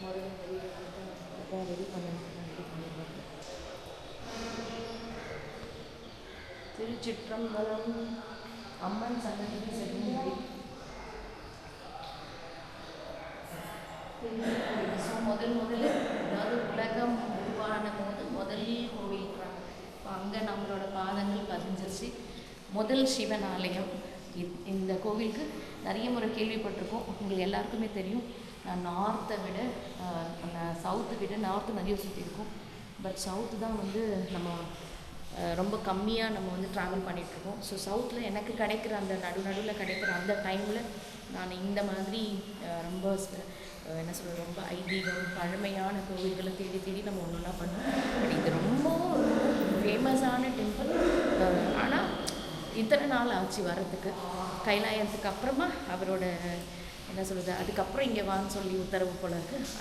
முதல்ல இந்த வீடியோ போட்டு ரெடி பண்ணிடுவாங்க. திருச்சிற்றம்பலம். அம்மன் சன்னதிக்கு செல்லும் வழி. ஸோ முதல்ல அதாவது உலகம் உருவான போது முதல் கோவில் இப்போ அங்கே நம்மளோட பாதங்கள் பதிஞ்சிருச்சு. முதல் சிவன் ஆலயம். இந்த கோவிலுக்கு நிறைய முறை கேள்விப்பட்டிருக்கோம். உங்களுக்கு எல்லாருக்குமே தெரியும். நான் நார்த்தை விட சவுத்தை விட நார்த்து நிறைய சுற்றிருக்கோம். பட் சவுத்து தான் வந்து நம்ம ரொம்ப கம்மியாக நம்ம வந்து ட்ராவல் பண்ணிகிட்ருக்கோம். ஸோ சவுத்தில் எனக்கு கிடைக்கிற அந்த நடுவில் கிடைக்கிற அந்த டைமில் நான் இந்த மாதிரி ரொம்ப என்ன சொல்கிறது, ரொம்ப ஐதீகம் பழமையான கோவில்களை தேடி தேடி நம்ம ஒன்று ஒன்றா பண்ணோம். பட் இது ரொம்ப ஃபேமஸான டெம்பிள். ஆனால் இத்தனை நாள் ஆச்சு வரத்துக்கு. கைலாயத்துக்கு அப்புறமா அவரோட என்ன சொல்கிறது, அதுக்கப்புறம் இங்கே வான்னு சொல்லி உத்தரவு போல இருக்குது.